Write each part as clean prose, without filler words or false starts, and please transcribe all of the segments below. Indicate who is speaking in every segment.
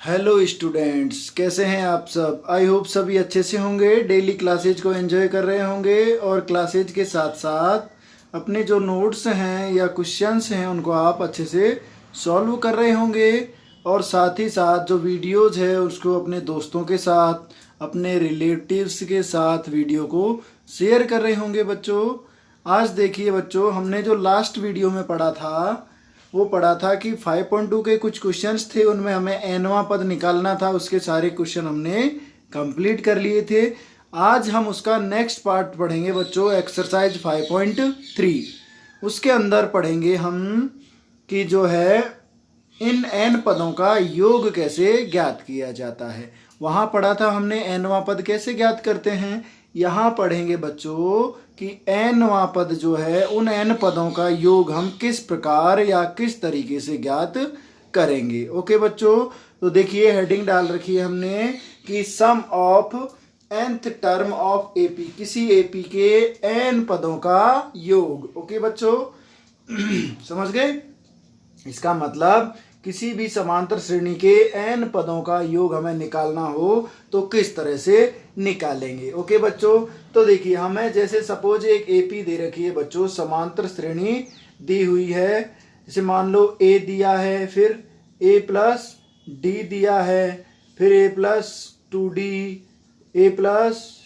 Speaker 1: Hello students, कैसे हैं आप सब। आई होप सभी अच्छे से होंगे, डेली क्लासेज को एंजॉय कर रहे होंगे और क्लासेज के साथ साथ अपने जो नोट्स हैं या क्वेश्चंस हैं उनको आप अच्छे से सॉल्व कर रहे होंगे। और साथ ही साथ जो वीडियोज है उसको अपने दोस्तों के साथ, अपने रिलेटिव्स के साथ वीडियो को शेयर कर रहे होंगे बच्चों। आज देखिए बच्चों, हमने जो लास्ट वीडियो में पढ़ा था वो पढ़ा था कि 5.2 के कुछ क्वेश्चंस थे, उनमें हमें एनवा पद निकालना था। उसके सारे क्वेश्चन हमने कंप्लीट कर लिए थे। आज हम उसका नेक्स्ट पार्ट पढ़ेंगे बच्चों, एक्सरसाइज 5.3। उसके अंदर पढ़ेंगे हम कि जो है इन एन पदों का योग कैसे ज्ञात किया जाता है। वहाँ पढ़ा था हमने एनवा पद कैसे ज्ञात करते हैं। यहाँ पढ़ेंगे बच्चों कि एनवा पद जो है उन एन पदों का योग हम किस प्रकार या किस तरीके से ज्ञात करेंगे। ओके बच्चों, तो देखिए हेडिंग डाल रखी है हमने कि sum of nth term of AP, किसी एपी के एन पदों का योग। ओके बच्चों समझ गए। इसका मतलब किसी भी समांतर श्रेणी के n पदों का योग हमें निकालना हो तो किस तरह से निकालेंगे। ओके बच्चों, तो देखिए हमें जैसे सपोज एक एपी दे रखी है बच्चों, समांतर श्रेणी दी हुई है। जैसे मान लो ए दिया है, फिर ए प्लस डी दिया है, फिर ए प्लस 2d, ए प्लस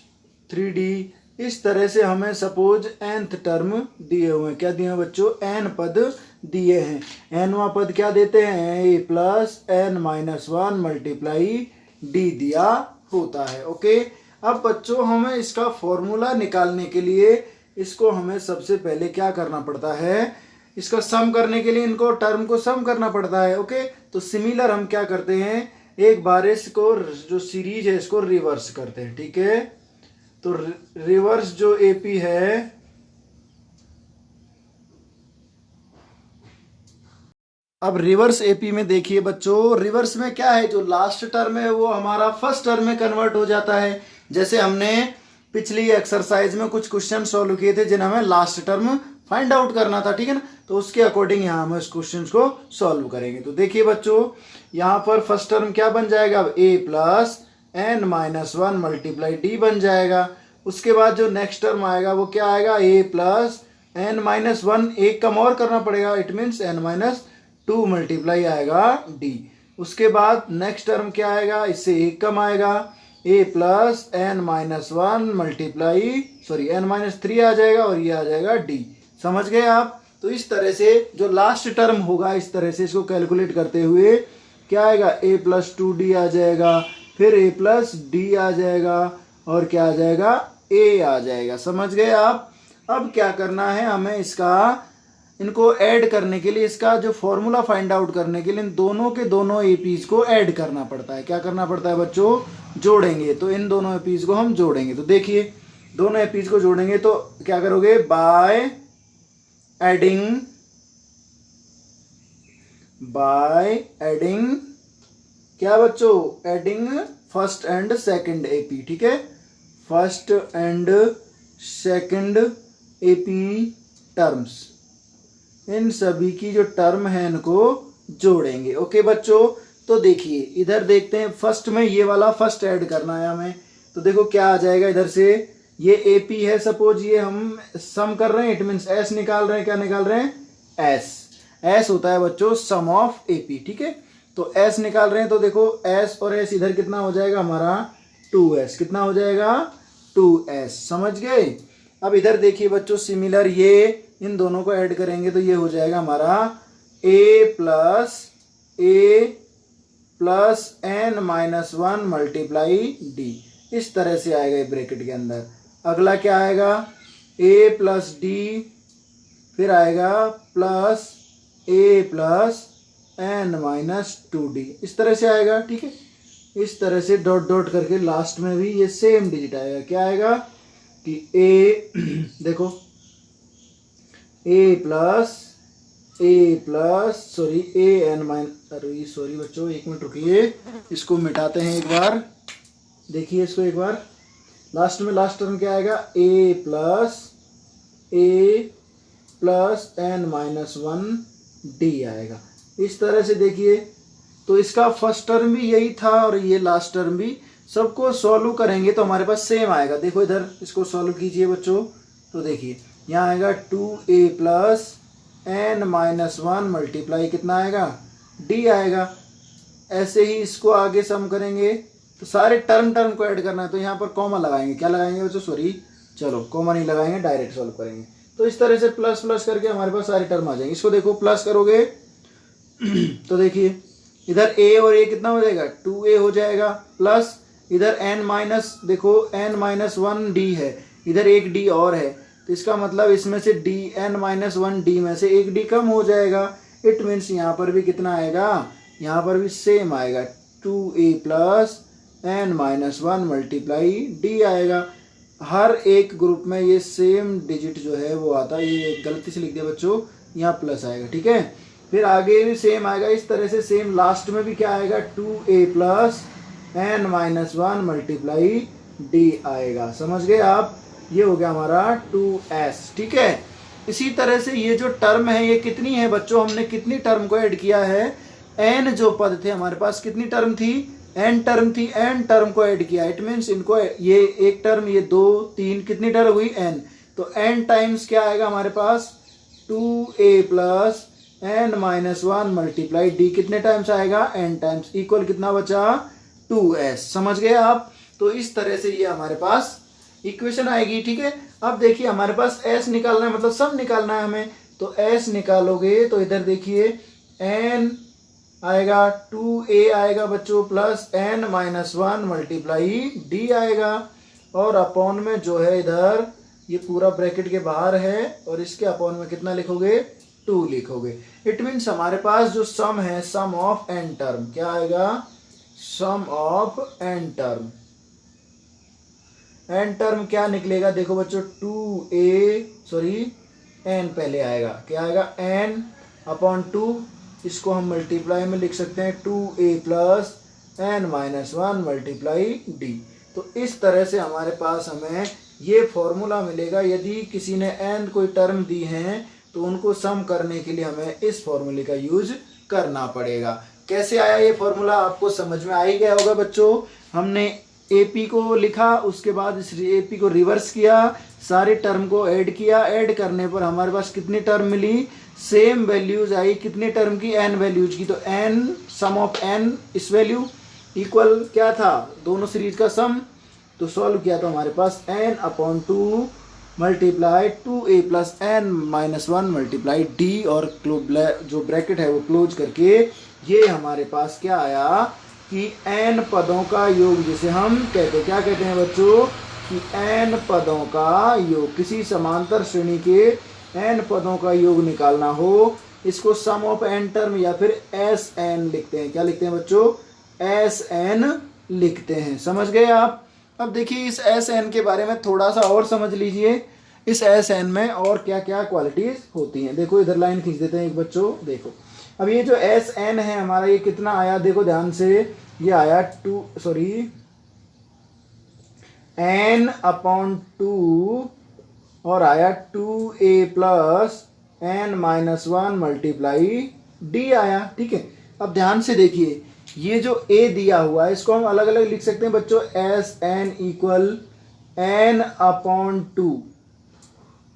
Speaker 1: 3d। इस तरह से हमें सपोज nth टर्म दिए हुए हैं। क्या दिए हैं बच्चों? n पद दिए हैं। nवा पद क्या देते हैं? a plus n minus 1 multiply d दिया होता है। ओके, अब बच्चों हमें इसका फॉर्मूला निकालने के लिए इसको हमें सबसे पहले क्या करना पड़ता है? इसका सम करने के लिए इनको टर्म को सम करना पड़ता है। ओके, तो सिमिलर हम क्या करते हैं, एक बार इसको जो सीरीज है इसको रिवर्स करते हैं। ठीक है, तो रिवर्स जो एपी है, अब रिवर्स एपी में देखिए बच्चों, रिवर्स में क्या है, जो लास्ट टर्म है वो हमारा फर्स्ट टर्म में कन्वर्ट हो जाता है। जैसे हमने पिछली एक्सरसाइज में कुछ क्वेश्चन सॉल्व किए थे जिन्हें हमें लास्ट टर्म फाइंड आउट करना था। ठीक है ना, तो उसके अकॉर्डिंग यहाँ हम इस क्वेश्चन को सॉल्व करेंगे। तो देखिए बच्चों, यहाँ पर फर्स्ट टर्म क्या बन जाएगा? अब A plus n minus 1 multiply D बन जाएगा। उसके बाद जो नेक्स्ट टर्म आएगा वो क्या आएगा? ए प्लस n माइनस 1, एक कम और करना पड़ेगा, it means n minus 2 multiply आएगा d। उसके बाद नेक्स्ट टर्म क्या आएगा? इससे एक कम आएगा, a plus n minus 1 multiply n minus 3 आ जाएगा और ये आ जाएगा d। समझ गए आप? तो इस तरह से जो लास्ट टर्म होगा इस तरह से इसको कैलकुलेट करते हुए क्या आएगा? a प्लस 2d आ जाएगा, फिर a प्लस d आ जाएगा और क्या आ जाएगा? a आ जाएगा। समझ गए आप? अब क्या करना है हमें, इसका इनको ऐड करने के लिए, इसका जो फॉर्मूला फाइंड आउट करने के लिए इन दोनों के दोनों एपीज को ऐड करना पड़ता है। क्या करना पड़ता है बच्चों? जोड़ेंगे। तो इन दोनों एपीज को हम जोड़ेंगे। तो देखिए दोनों एपीज को जोड़ेंगे तो क्या करोगे? बाय एडिंग क्या बच्चों? Adding first and second AP. ठीक है, first and second AP terms, इन सभी की जो टर्म है इनको जोड़ेंगे। ओके बच्चों, तो देखिए इधर देखते हैं, फर्स्ट में ये वाला फर्स्ट ऐड करना है हमें। तो देखो क्या आ जाएगा इधर से, ये एपी है सपोज, ये हम सम कर रहे हैं, इट मीन्स एस निकाल रहे हैं। क्या निकाल रहे हैं? एस होता है बच्चों सम ऑफ एपी। ठीक है, तो एस निकाल रहे हैं तो देखो एस और एस इधर कितना हो जाएगा हमारा? 2s। कितना हो जाएगा? 2s। समझ गए? अब इधर देखिए बच्चों, सिमिलर ये इन दोनों को ऐड करेंगे तो ये हो जाएगा हमारा a plus n minus 1 multiply D. इस तरह से आएगा ये ब्रैकेट के अंदर। अगला क्या आएगा? a प्लस डी, फिर आएगा plus a plus n minus 2d। इस तरह से आएगा। ठीक है, इस तरह से डॉट डॉट करके लास्ट में भी ये सेम डिजिट आएगा। क्या आएगा कि a देखो ए प्लस ए एन माइनस, अरे सॉरी बच्चों एक मिनट रुकिए, इसको मिटाते हैं एक बार। देखिए इसको एक बार, लास्ट में लास्ट टर्म क्या आएगा? ए प्लस एन माइनस 1 डी आएगा। इस तरह से देखिए तो इसका फर्स्ट टर्म भी यही था और ये लास्ट टर्म भी। सबको सॉल्व करेंगे तो हमारे पास सेम आएगा। देखो इधर इसको सॉल्व कीजिए बच्चों, तो देखिए यहाँ आएगा 2a plus n minus 1 multiply कितना आएगा, d आएगा। ऐसे ही इसको आगे सम करेंगे तो सारे टर्म को ऐड करना है, तो यहाँ पर कॉमा लगाएंगे। क्या लगाएंगे बच्चों, सॉरी चलो कॉमा नहीं लगाएंगे, डायरेक्ट सॉल्व करेंगे। तो इस तरह से प्लस प्लस करके हमारे पास सारे टर्म आ जाएंगे। इसको देखो प्लस करोगे तो देखिए इधर a और a कितना हो जाएगा, 2a हो जाएगा, प्लस इधर n माइनस, देखो n माइनस 1 d है, इधर एक d और है, तो इसका मतलब इसमें से d n माइनस 1 d में से एक d कम हो जाएगा। इट मीन्स यहाँ पर भी कितना आएगा, यहाँ पर भी सेम आएगा, 2a plus n minus 1 multiply d आएगा। हर एक ग्रुप में ये सेम डिजिट जो है वो आता है। ये गलती से लिख दिया बच्चों, यहाँ प्लस आएगा, ठीक है। फिर आगे भी सेम आएगा इस तरह से, सेम लास्ट में भी क्या आएगा, 2a plus n minus 1 multiply d आएगा। समझ गए आप, ये हो गया हमारा 2s, ठीक है। इसी तरह से ये जो टर्म है ये कितनी है बच्चों, हमने कितनी टर्म को ऐड किया है, n जो पद थे हमारे पास, कितनी टर्म थी, n टर्म थी, n टर्म को ऐड किया। इट मीन्स इनको, ये एक टर्म, ये 2 3, कितनी टर्म हुई, n, तो n टाइम्स क्या आएगा हमारे पास, 2a plus n minus 1 multiply d कितने टाइम्स आएगा, n टाइम्स, इक्वल कितना बचा, 2s। समझ गए आप। तो इस तरह से ये हमारे पास इक्वेशन आएगी, ठीक है। अब देखिए हमारे पास s निकालना है, मतलब सम निकालना है हमें, तो s निकालोगे तो इधर देखिए n आएगा, 2a आएगा बच्चों, plus n minus 1 multiply d आएगा, और अपॉन में जो है इधर ये पूरा ब्रैकेट के बाहर है, और इसके अपॉन में कितना लिखोगे, 2 लिखोगे। इट मीन्स हमारे पास जो सम है, सम ऑफ n टर्म, क्या आएगा, sum of n term. n term क्या निकलेगा, देखो बच्चों, 2a, सॉरी n पहले आएगा, क्या आएगा, n अपॉन 2, इसको हम मल्टीप्लाई में लिख सकते हैं, 2a plus n minus 1 multiply d। तो इस तरह से हमारे पास हमें ये फॉर्मूला मिलेगा। यदि किसी ने n कोई टर्म दी हैं तो उनको सम करने के लिए हमें इस फॉर्मूले का यूज करना पड़ेगा। कैसे आया ये फॉर्मूला, आपको समझ में आ ही गया होगा बच्चों। हमने AP को लिखा, उसके बाद इस AP को रिवर्स किया, सारे टर्म को ऐड किया, ऐड करने पर हमारे पास कितनी टर्म मिली, सेम वैल्यूज आई, कितने टर्म की, n वैल्यूज की। तो n सम ऑफ n, इस वैल्यू इक्वल क्या था, दोनों सीरीज का सम। तो सॉल्व किया तो हमारे पास n upon 2 multiply 2a plus n minus 1 multiply d, और जो ब्रैकेट है वो क्लोज करके ये हमारे पास क्या आया कि n पदों का योग, जिसे हम कहते, क्या कहते हैं बच्चों, कि n पदों का योग, किसी समांतर श्रेणी के n पदों का योग निकालना हो, इसको सम ऑफ n टर्म या फिर Sn लिखते हैं। क्या लिखते हैं बच्चों, Sn लिखते हैं। समझ गए आप। अब देखिए इस Sn के बारे में थोड़ा सा और समझ लीजिए, इस Sn में और क्या क्या क्वालिटीज होती हैं। देखो इधर लाइन खींच देते हैं एक बच्चों, देखो अब ये जो Sn है हमारा, ये कितना आया, देखो ध्यान से, ये आया n अपॉन 2 और आया 2a plus n minus 1 multiply d आया, ठीक है। अब ध्यान से देखिए, ये जो a दिया हुआ है इसको हम अलग अलग लिख सकते हैं बच्चों, Sn इक्वल n अपॉन 2,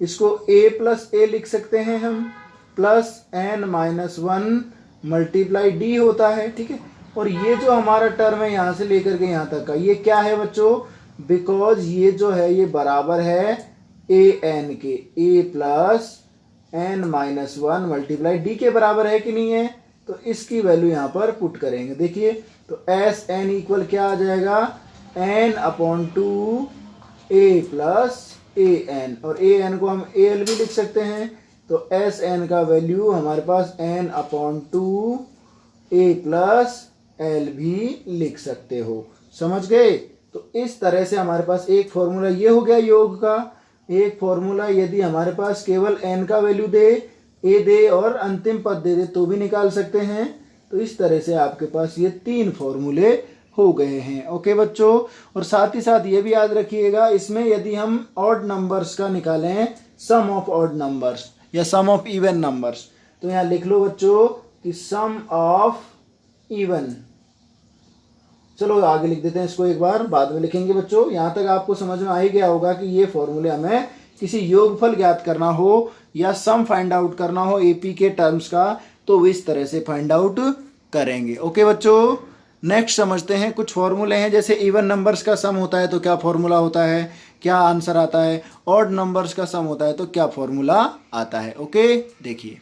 Speaker 1: इसको a प्लस a लिख सकते हैं हम, plus n minus 1 multiply d होता है, ठीक है। और ये जो हमारा टर्म है यहाँ से लेकर के यहाँ तक का, ये क्या है बच्चों, बिकॉज ये जो है ये बराबर है an के, a plus n minus 1 multiply d के बराबर है कि नहीं है, तो इसकी वैल्यू यहाँ पर पुट करेंगे। देखिए तो Sn इक्वल क्या आ जाएगा, n upon 2 a plus an, और an को हम al भी लिख सकते हैं, तो Sn का वैल्यू हमारे पास n upon 2 a plus l भी लिख सकते हो। समझ गए। तो इस तरह से हमारे पास एक फॉर्मूला ये हो गया योग का। एक फॉर्मूला यदि हमारे पास केवल n का वैल्यू दे, a दे और अंतिम पद दे दे तो भी निकाल सकते हैं। तो इस तरह से आपके पास ये 3 फॉर्मूले हो गए हैं। ओके बच्चों, और साथ ही साथ ये भी याद रखिएगा, इसमें यदि हम ऑड नंबर्स का निकालें, सम ऑफ ऑड नंबर्स या सम ऑफ इवन नंबर्स, तो यहाँ लिख लो बच्चों कि सम ऑफ इवन। चलो आगे लिख देते हैं इसको, एक बार बाद में लिखेंगे बच्चों। यहाँ तक आपको समझ में आ ही गया होगा कि ये फॉर्मूले हमें किसी योगफल ज्ञात करना हो या सम फाइंड आउट करना हो एपी के टर्म्स का, तो इस तरह से फाइंड आउट करेंगे। ओके बच्चों, नेक्स्ट समझते हैं कुछ फॉर्मूले हैं। जैसे इवन नंबर्स का सम होता है तो क्या फॉर्मूला होता है, क्या आंसर आता है। ऑड नंबर्स का सम होता है तो क्या फॉर्मूला आता है। ओके देखिए,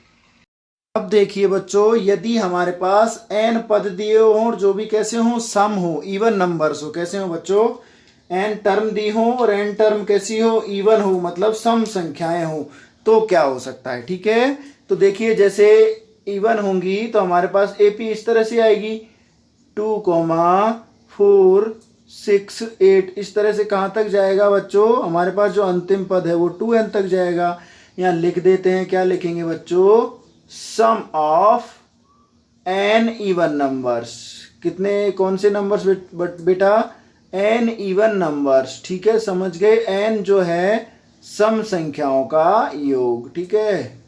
Speaker 1: अब देखिए बच्चों, यदि हमारे पास n पद दिए हो और जो भी कैसे हो, सम हो, इवन नंबर्स हो, कैसे हो बच्चों, n टर्म दी हो और n टर्म कैसी हो, इवन हो, मतलब सम संख्याएं हो, तो क्या हो सकता है। ठीक है, तो देखिए जैसे इवन होंगी तो हमारे पास एपी इस तरह से आएगी 2, 4, 6, 8, इस तरह से कहां तक जाएगा बच्चों, हमारे पास जो अंतिम पद है वो 2n तक जाएगा। यहां लिख देते हैं, क्या लिखेंगे बच्चों, सम ऑफ n इवन नंबर्स। कितने, कौन से नंबर्स बेटा, n इवन नंबर्स। ठीक है, समझ गए, n जो है सम संख्याओं का योग। ठीक है,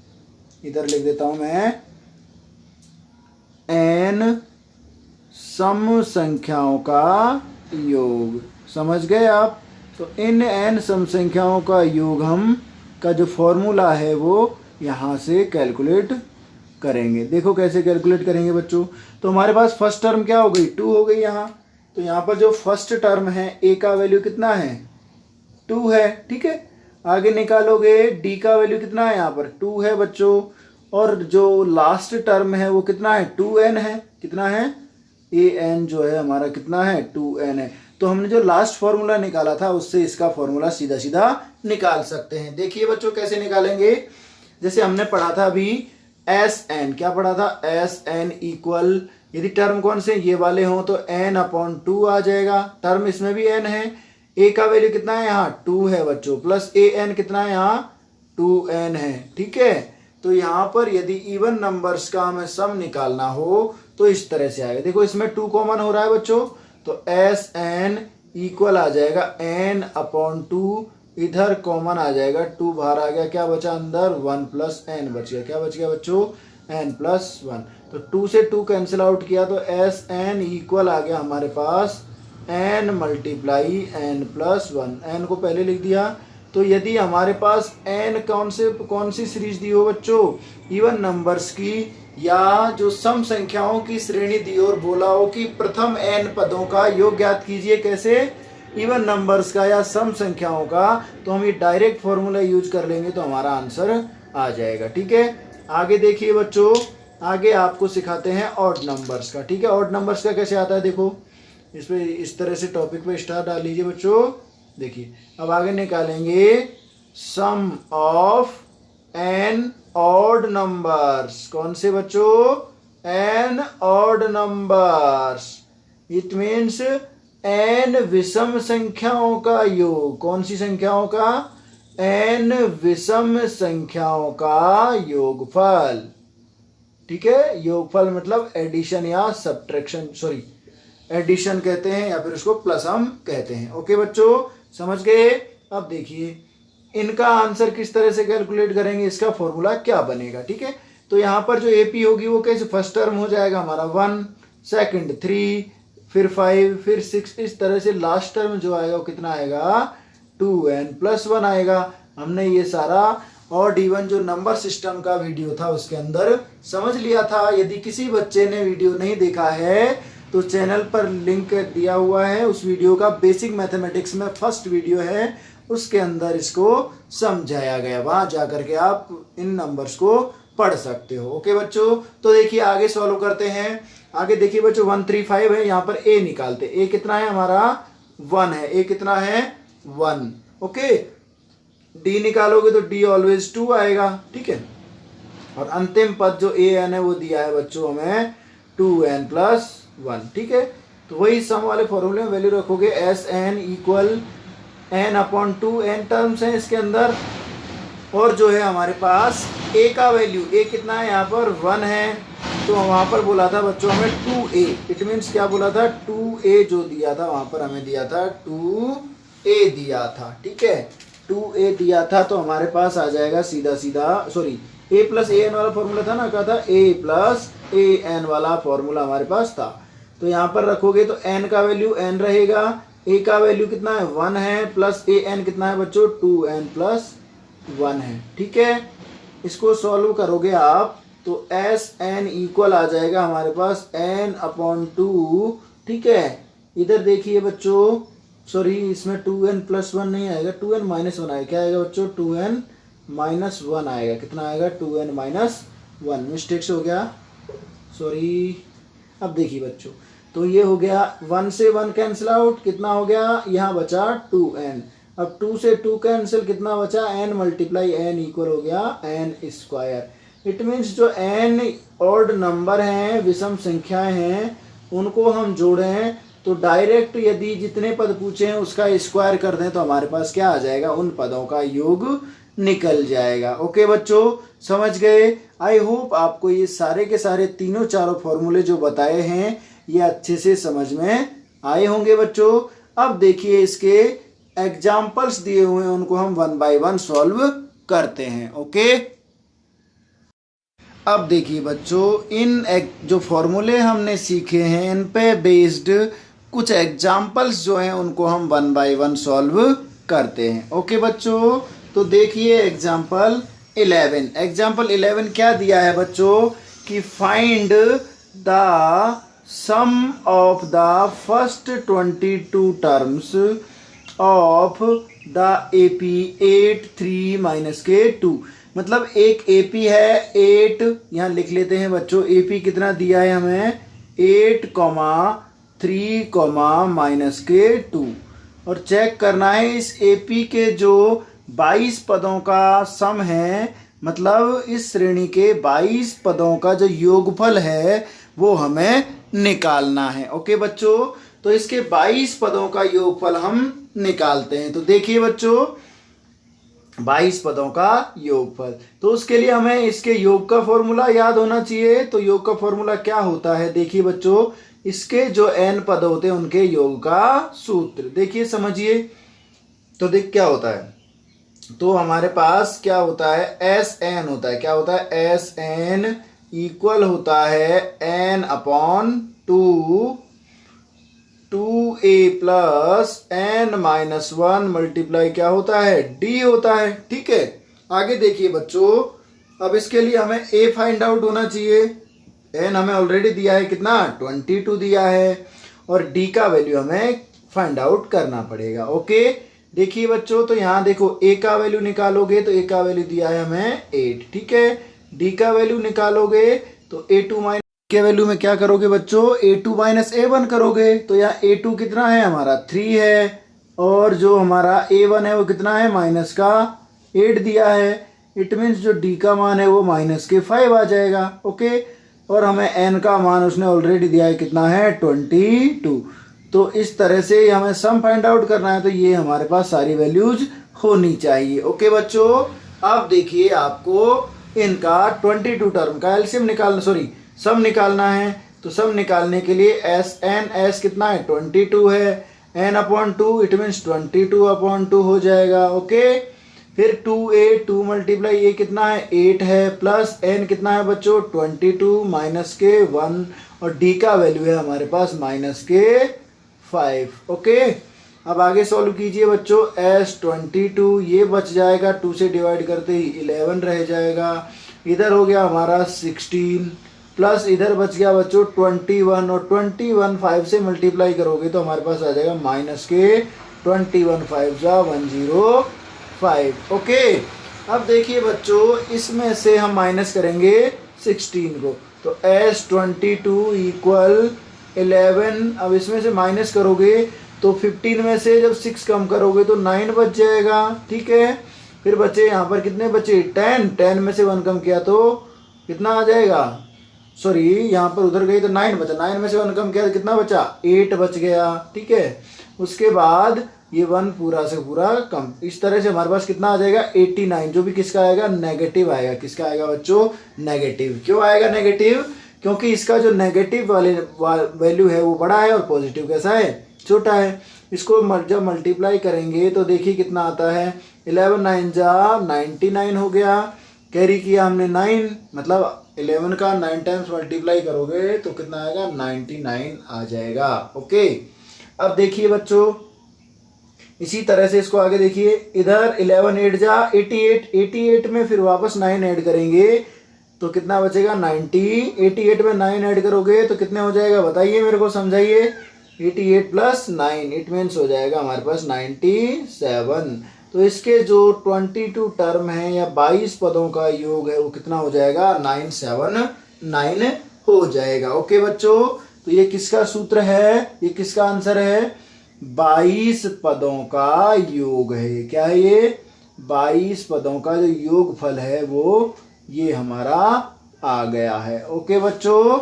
Speaker 1: इधर लिख देता हूं मैं, n सम संख्याओं का योग। समझ गए आप। तो इन n सम संख्याओं का योग हम का जो फॉर्मूला है वो यहां से कैलकुलेट करेंगे। देखो कैसे कैलकुलेट करेंगे बच्चों। तो हमारे पास फर्स्ट टर्म क्या हो गई, 2 हो गई यहाँ। तो यहाँ पर जो फर्स्ट टर्म है a का वैल्यू कितना है, 2 है। ठीक है, आगे निकालोगे d का वैल्यू कितना है, यहाँ पर 2 है बच्चों। और जो लास्ट टर्म है वो कितना है, 2n है। कितना है, an जो है हमारा कितना है, 2n है। तो हमने जो लास्ट फॉर्मूला निकाला था उससे इसका फॉर्मूला सीधा सीधा निकाल सकते हैं। देखिए बच्चों कैसे निकालेंगे। जैसे हमने पढ़ा था अभी Sn, क्या पढ़ा था, Sn इक्वल, यदि टर्म कौन से ये वाले हों तो n/2 आ जाएगा। टर्म इसमें भी n है। a का वैल्यू कितना है, यहाँ 2 है बच्चों, प्लस an कितना है, यहाँ 2n है। ठीक है, तो यहाँ पर यदि इवन नंबर्स का हमें सम निकालना हो तो इस तरह से आएगा। देखो इसमें 2 कॉमन हो रहा है बच्चों, तो Sn इक्वल आ जाएगा n/2, इधर कॉमन आ जाएगा, 2 बाहर आ गया, क्या बचा अंदर, 1 + n बच गया। क्या बच गया बच्चों, n + 1। तो 2 से 2 कैंसिल आउट किया तो Sn इक्वल आ गया हमारे पास n × n + 1। n को पहले लिख दिया। तो यदि हमारे पास n कौन सी सीरीज दी हो बच्चों, इवन नंबर्स की, या जो सम संख्याओं की श्रेणी दी और बोला हो कि प्रथम n पदों का योग ज्ञात कीजिए, कैसे, इवन नंबर्स का या सम संख्याओं का, तो हम ये डायरेक्ट फॉर्मूला यूज कर लेंगे तो हमारा आंसर आ जाएगा। ठीक है, आगे देखिए बच्चों, आगे आपको सिखाते हैं ऑड नंबर्स का। ठीक है, ऑड नंबर्स का कैसे आता है, देखो इस पे इस तरह से टॉपिक पे स्टार डाल लीजिए बच्चों। देखिए अब आगे निकालेंगे सम ऑफ n ऑड नंबर्स। कौन से बच्चों, n odd numbers. It means n विषम संख्याओं का योग। कौन सी संख्याओं का, n विषम संख्याओं का योगफल। ठीक है, योगफल मतलब एडिशन या सब्ट्रैक्शन, सॉरी एडिशन कहते हैं या फिर उसको प्लस हम कहते हैं। ओके बच्चों, समझ गए। अब देखिए इनका आंसर किस तरह से कैलकुलेट करेंगे, इसका फॉर्मूला क्या बनेगा। ठीक है, तो यहाँ पर जो एपी होगी वो कैसे, फर्स्ट टर्म हो जाएगा हमारा 1, सेकंड 3, फिर 5, फिर 6, इस तरह से लास्ट टर्म जो आएगा वो कितना आएगा, 2n + 1 आएगा। हमने ये सारा ऑड इवन जो नंबर सिस्टम का वीडियो था उसके अंदर समझ लिया था। यदि किसी बच्चे ने वीडियो नहीं देखा है तो चैनल पर लिंक दिया हुआ है, उस वीडियो का बेसिक मैथमेटिक्स में फर्स्ट वीडियो है, उसके अंदर इसको समझाया गया, वहां जाकर के आप इन नंबर्स को पढ़ सकते हो। ओके बच्चों, तो देखिए आगे सॉल्व करते हैं। आगे देखिए बच्चों 135 है, यहाँ पर a निकालते। a कितना है हमारा, 1 है। a कितना है, 1। ओके, d निकालोगे तो d ऑलवेज 2 आएगा। ठीक है, और अंतिम पद जो an है वो दिया है बच्चों हमें 2n + 1। ठीक है, तो वही सम वाले फॉर्मूले में वैल्यू रखोगे, Sn equal n/2, n terms हैं इसके अंदर। और जो है हमारे पास a का वैल्यू, a कितना है यहाँ पर, 1 है। तो वहां पर बोला था बच्चों हमें 2a, इट मीन्स क्या बोला था, 2a जो दिया था वहां पर हमें दिया था 2a दिया था। ठीक है, 2a दिया था, तो हमारे पास आ जाएगा सीधा सीधा, sorry A plus A N वाला फॉर्मूला था ना, क्या था, ए प्लस ए एन वाला फॉर्मूला हमारे पास था। तो यहाँ पर रखोगे तो एन का वैल्यू एन रहेगा, ए का वैल्यू कितना है 1 है, प्लस ए एन कितना है बच्चों 2n प्लस 1 है। ठीक है, इसको सॉल्व करोगे आप तो एस एन इक्वल आ जाएगा हमारे पास n/2। ठीक है, इधर देखिए बच्चों, सॉरी इसमें 2n प्लस 1 नहीं आएगा, 2n माइनस 1 आएगा। क्या आएगा बच्चों 2n माइनस 1 आएगा। कितना आएगा 2n माइनस 1, मिस्टेक से हो गया, सॉरी। अब देखिए बच्चों, तो ये हो गया 1 से 1 कैंसिल आउट, कितना हो गया, यहाँ बचा 2n। अब 2 से 2 कैंसिल, कितना बचा n मल्टीप्लाई n इक्वल हो गया n स्क्वायर। इट मीन्स जो n ऑड नंबर हैं, विषम संख्याएं हैं, उनको हम जोड़ें तो डायरेक्ट यदि जितने पद पूछे हैं उसका स्क्वायर कर दें तो हमारे पास क्या आ जाएगा, उन पदों का योग निकल जाएगा। ओके बच्चों, समझ गए। आई होप आपको ये सारे के सारे तीनों चारों फॉर्मूले जो बताए हैं ये अच्छे से समझ में आए होंगे बच्चों। अब देखिए इसके एग्जाम्पल्स दिए हुए हैं, उनको हम 1 बाय 1 सॉल्व करते हैं। ओके, अब देखिए बच्चों, इन जो फॉर्मूले हमने सीखे हैं इन पे बेस्ड कुछ एग्जाम्पल्स जो हैं उनको हम 1 बाय 1 सॉल्व करते हैं। ओके बच्चों, तो देखिए एग्जाम्पल 11। एग्जाम्पल 11 क्या दिया है बच्चों कि find the sum of the first 22 terms of the AP 8 3 minus के 2। मतलब एक एपी है 8, यहाँ लिख लेते हैं बच्चों, एपी कितना दिया है हमें 8, 3, माइनस के 2, और चेक करना है इस एपी के जो 22 पदों का सम है, मतलब इस श्रेणी के 22 पदों का जो योगफल है वो हमें निकालना है। ओके बच्चों, तो इसके 22 पदों का योगफल हम निकालते हैं। तो देखिए बच्चों, 22 पदों का योगफल, तो उसके लिए हमें इसके योग का फॉर्मूला याद होना चाहिए। तो योग का फॉर्मूला क्या होता है, देखिए बच्चों, इसके जो n पद होते हैं उनके योग का सूत्र देखिए, समझिए। तो देख क्या होता है, तो हमारे पास क्या होता है, एस एन होता है। क्या होता है, एस एन इक्वल होता है n/2 2a plus n-1 multiply क्या होता है, d होता है। ठीक है, आगे देखिए बच्चों, अब इसके लिए हमें a फाइंड आउट होना चाहिए। n हमें ऑलरेडी दिया है, कितना 22 दिया है, और d का वैल्यू हमें फाइंड आउट करना पड़ेगा। ओके, देखिए बच्चों, तो यहाँ देखो a का वैल्यू निकालोगे तो a का वैल्यू दिया है हमें 8। ठीक है, d का वैल्यू निकालोगे तो a2 माइनस के वैल्यू में क्या करोगे बच्चों, a2 माइनस a1 करोगे। तो यहाँ a2 कितना है हमारा 3 है, और जो हमारा a1 है वो कितना है माइनस का 8 दिया है। इट मीन्स जो d का मान है वो माइनस के 5 आ जाएगा। ओके, और हमें n का मान उसने ऑलरेडी दिया है, कितना है 22। तो इस तरह से हमें सम फाइंड आउट करना है, तो ये हमारे पास सारी वैल्यूज होनी चाहिए। ओके बच्चों, अब देखिए आपको इनका 22 टर्म का एलसीएम निकालना, सॉरी सम निकालना है। तो सम निकालने के लिए एस कितना है 22 है, n/2 इट मीन्स 22/2 हो जाएगा। ओके, फिर 2 मल्टीप्लाई ए कितना है 8 है, प्लस n कितना है बच्चों 22 माइनस के 1, और d का वैल्यू है हमारे पास माइनस के 5। ओके, अब आगे सॉल्व कीजिए बच्चों, s22 ये बच जाएगा, 2 से डिवाइड करते ही 11 रह जाएगा। इधर हो गया हमारा 16, प्लस इधर बच गया बच्चों 21, और 21 5 से मल्टीप्लाई करोगे तो हमारे पास आ जाएगा माइनस के 21 5 105। ओके, अब देखिए बच्चों, इसमें से हम माइनस करेंगे 16 को, तो s22 इक्वल 11। अब इसमें से माइनस करोगे तो 15 में से जब 6 कम करोगे तो 9 बच जाएगा। ठीक है, फिर बचे यहाँ पर कितने बचे 10 में से 1 कम किया तो कितना आ जाएगा, सॉरी यहाँ पर उधर गई तो 9 बचा, 9 में से 1 कम किया तो कितना बचा 8 बच गया। ठीक है, उसके बाद ये 1 पूरा से पूरा कम, इस तरह से हमारे पास कितना आ जाएगा 89, जो भी किसका आएगा नेगेटिव आएगा। किसका आएगा बच्चों नेगेटिव। क्यों आएगा नेगेटिव, क्योंकि इसका जो नेगेटिव वाले वैल्यू है वो बड़ा है और पॉजिटिव कैसा है छोटा है। इसको जब मल्टीप्लाई करेंगे तो देखिए कितना आता है, 11 9 जा 99 हो गया, कैरी किया हमने 9, मतलब 11 का 9 टाइम्स मल्टीप्लाई करोगे तो कितना आएगा 99 आ जाएगा। ओके, अब देखिए बच्चों इसी तरह से इसको आगे देखिए, इधर 11 8 जा 88, 88 में फिर वापस 9 ऐड करेंगे तो कितना बचेगा 90, 88 में 9 ऐड करोगे तो कितने हो जाएगा बताइए मेरे को, समझाइए। 88 प्लस 9 इट मीन्स हो जाएगा हमारे पास 97। तो इसके जो 22 टर्म है या 22 पदों का योग है वो कितना हो जाएगा 979 हो जाएगा। ओके बच्चों, तो ये किसका सूत्र है, ये किसका आंसर है, 22 पदों का योग है। क्या है ये, 22 पदों का जो योगफल है वो ये हमारा आ गया है। ओके बच्चों,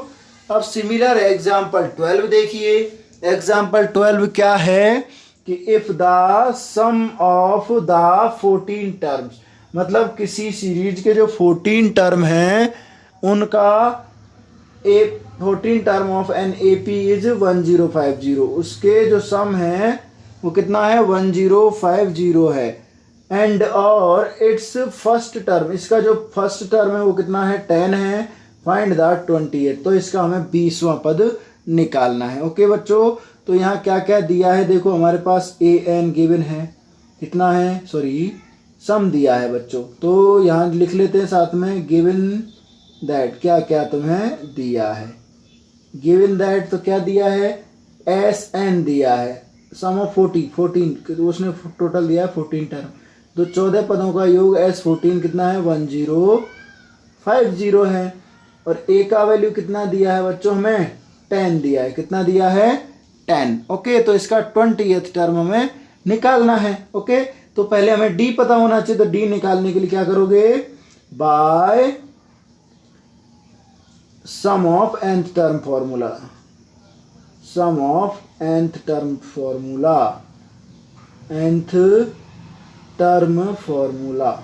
Speaker 1: अब सिमिलर एग्जाम्पल 12 देखिए। एग्जाम्पल 12 क्या है कि if the sum of the 14 terms, मतलब किसी सीरीज के जो 14 टर्म हैं उनका 14 term of an AP is 1050, उसके जो सम है वो कितना है 1050 है। एंड और इट्स फर्स्ट टर्म, इसका जो फर्स्ट टर्म है वो कितना है 10 है। फाइंड द 28, तो इसका हमें 20वां पद निकालना है। ओके बच्चों, तो यहाँ क्या क्या दिया है देखो, हमारे पास ए एन गिवन है, कितना है सॉरी सम दिया है बच्चों, तो यहाँ लिख लेते हैं साथ में गिवन दैट, क्या क्या तुम्हें दिया है। गिवन दैट तो क्या दिया है, एस एन दिया है, सम ऑफ 14 तो उसने टोटल दिया है 14 टर्म, तो 14 पदों का योग एस 14 कितना है 1050 है। और ए का वैल्यू कितना दिया है बच्चों, हमें 10 दिया है, कितना दिया है 10। ओके, तो इसका 20th टर्म हमें निकालना है। ओके, तो पहले हमें डी पता होना चाहिए, तो डी निकालने के लिए क्या करोगे, by sum of nth term formula, sum of nth term formula, nth term formula.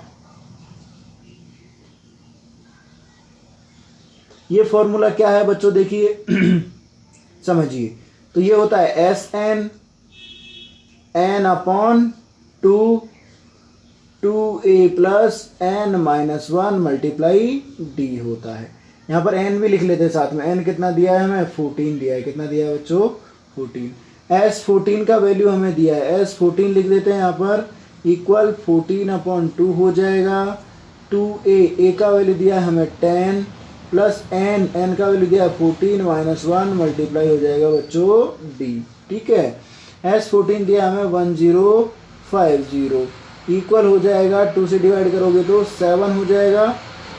Speaker 1: ये फॉर्मूला क्या है बच्चों देखिए समझिए, तो ये होता है S N N upon 2a plus N minus 1 multiply D होता है। यहाँ पर n भी लिख लेते हैं साथ में, n कितना दिया है हमें 14 दिया है, कितना दिया है बच्चों 14। एस 14 का वैल्यू हमें दिया है, एस 14 लिख देते हैं यहाँ पर, इक्वल 14 अपॉन 2 हो जाएगा। 2a का वैल्यू दिया है हमें 10 प्लस n का वैल्यू दिया है 14 माइनस 1 मल्टीप्लाई हो जाएगा बच्चों d। ठीक है, एस 14 दिया हमें 1050, इक्वल हो जाएगा 2 से डिवाइड करोगे तो 7 हो जाएगा,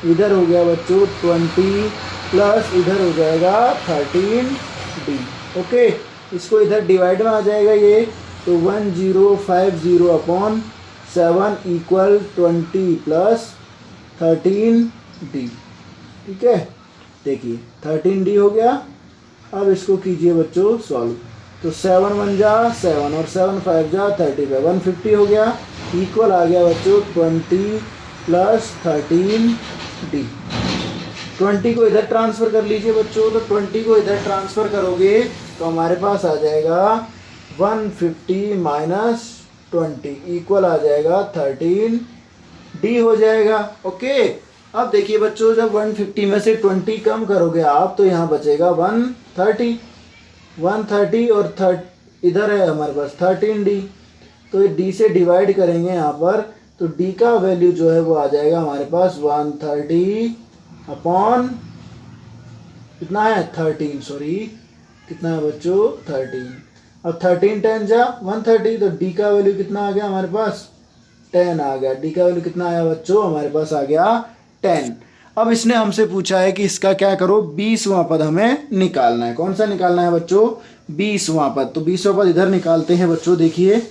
Speaker 1: इधर हो गया बच्चों 20 प्लस इधर हो जाएगा 13d। ओके, इसको इधर डिवाइड में आ जाएगा ये, तो 1050 अपॉन 7 इक्वल 20 प्लस 13d। ठीक है, देखिए 13d हो गया। अब इसको कीजिए बच्चों सॉल्व, तो 7 1 जा 7 और 7 5 जा 35, 150 हो गया, इक्वल आ गया बच्चों 20 प्लस 13d। 20 को इधर ट्रांसफ़र कर लीजिए बच्चों, तो 20 को इधर ट्रांसफ़र करोगे तो हमारे पास आ जाएगा 150 माइनस 20 इक्वल आ जाएगा 13d हो जाएगा। ओके, अब देखिए बच्चों जब 150 में से 20 कम करोगे आप तो यहाँ बचेगा 130 और इधर है हमारे पास 13d, तो d से डिवाइड करेंगे यहाँ पर, तो d का वैल्यू जो है वो आ जाएगा हमारे पास 130 अपॉन कितना है 13, सॉरी कितना है बच्चों 13। अब 13 10 जा 130, तो d का वैल्यू कितना आ गया हमारे पास 10 आ गया। d का वैल्यू कितना आया बच्चों, हमारे पास आ गया 10। अब इसने हमसे पूछा है कि इसका क्या करो 20वां पद हमें निकालना है। कौन सा निकालना है बच्चों, 20वां पद। तो 20वां पद इधर निकालते हैं बच्चों, देखिए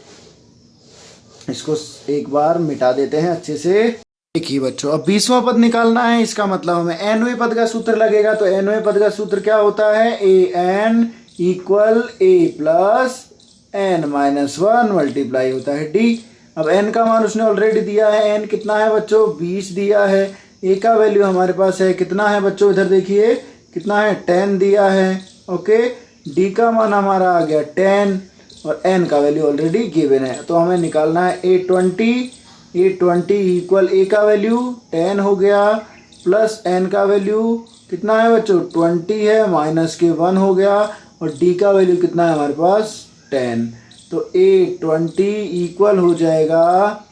Speaker 1: इसको एक बार मिटा देते हैं अच्छे से। देखिए बच्चों अब 20वां पद निकालना है, इसका मतलब हमें nवें पद का सूत्र लगेगा। तो nवें पद का सूत्र क्या होता है, A N equal A plus N minus 1 multiply होता है डी। अब n का मान उसने ऑलरेडी दिया है, n कितना है बच्चों 20 दिया है। a का वैल्यू हमारे पास है कितना है बच्चों, इधर देखिए कितना है 10 दिया है। ओके, d का मान हमारा आ गया 10 और n का वैल्यू ऑलरेडी गिवन है, तो हमें निकालना है a20 A20 इक्वल A का वैल्यू 10 हो गया, प्लस N का वैल्यू कितना है बच्चों 20 है, माइनस के 1 हो गया, और D का वैल्यू कितना है हमारे पास 10। तो A20 इक्वल हो जाएगा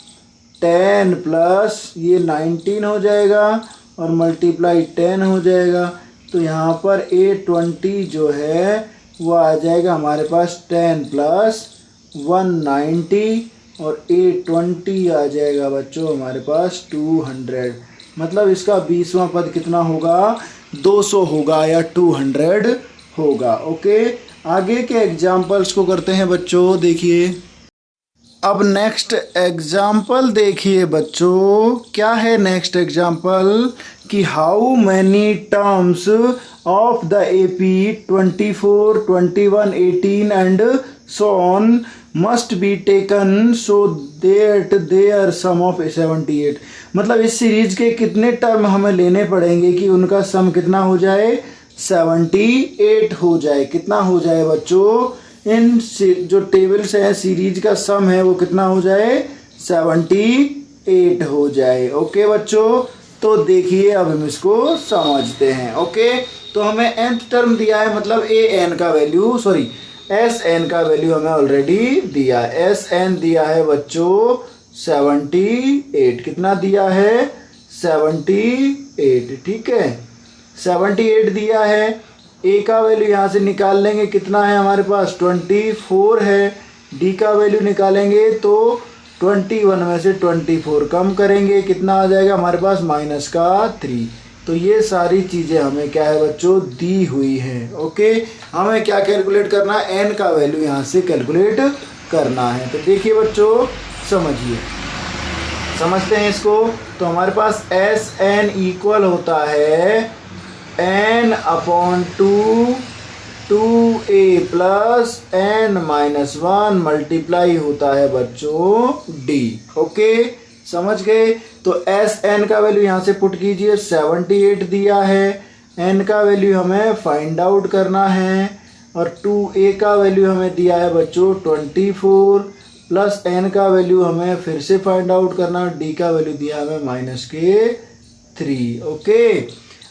Speaker 1: 10 प्लस ये 19 हो जाएगा और मल्टीप्लाई 10 हो जाएगा। तो यहाँ पर A20 जो है वो आ जाएगा हमारे पास 10 प्लस 190 और A20 आ जाएगा बच्चों हमारे पास 200। मतलब इसका 20वां पद कितना होगा 200 होगा या 200 होगा। ओके, आगे के एग्जाम्पल्स को करते हैं बच्चों। देखिए अब नेक्स्ट एग्जाम्पल देखिए बच्चों, क्या है नेक्स्ट एग्जाम्पल कि how many terms of the AP 24, 21, 18 and so on must be taken so that their sum of 78। मतलब इस सीरीज के कितने टर्म हमें लेने पड़ेंगे कि उनका सम कितना हो जाए 78 हो जाए। कितना हो जाए बच्चों, इन जो टेबल्स है सीरीज का सम है वो कितना हो जाए 78 हो जाए। ओके बच्चों, तो देखिए अब हम इसको समझते हैं। ओके, तो हमें nth टर्म दिया है, मतलब an का वैल्यू sn का वैल्यू हमें ऑलरेडी दिया। sn दिया है बच्चों 78। कितना दिया है 78, ठीक है 78 दिया है। a का वैल्यू यहाँ से निकाल लेंगे, कितना है हमारे पास 24 है। d का वैल्यू निकालेंगे तो 21 में से 24 कम करेंगे, कितना आ जाएगा हमारे पास -3। तो ये सारी चीज़ें हमें क्या है बच्चों दी हुई है। ओके, हमें क्या कैलकुलेट करना है n का वैल्यू यहाँ से कैलकुलेट करना है। तो देखिए बच्चों समझते हैं इसको। तो हमारे पास Sn इक्वल होता है n/2 2a plus n-1 multiply होता है बच्चों d। ओके, समझ गए। तो Sn का वैल्यू यहाँ से पुट कीजिए, 78 दिया है। n का वैल्यू हमें फाइंड आउट करना है और 2a का वैल्यू हमें दिया है बच्चों 24 प्लस n का वैल्यू हमें फिर से फाइंड आउट करना, d का वैल्यू दिया हमें -3। ओके,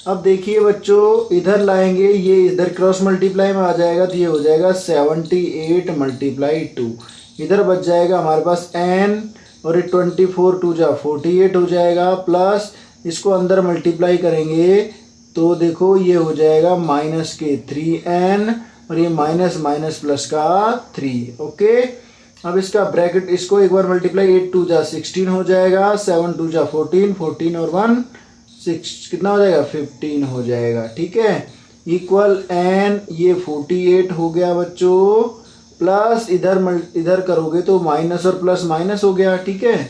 Speaker 1: अब देखिए बच्चों इधर लाएंगे, ये इधर क्रॉस मल्टीप्लाई में आ जाएगा तो ये हो जाएगा 78 × 2। इधर बच जाएगा हमारे पास n और 24 2 जा 48 हो जाएगा, प्लस इसको अंदर मल्टीप्लाई करेंगे तो देखो ये हो जाएगा -3n और ये माइनस प्लस का 3। ओके, अब इसका ब्रैकेट इसको एक बार मल्टीप्लाई 8 2 जा 16 हो जाएगा, 7 2 जा 14 14 और 1 6 कितना हो जाएगा 15 हो जाएगा। ठीक है, इक्वल n ये 48 हो गया बच्चों, प्लस इधर करोगे तो माइनस और प्लस माइनस हो गया। ठीक है,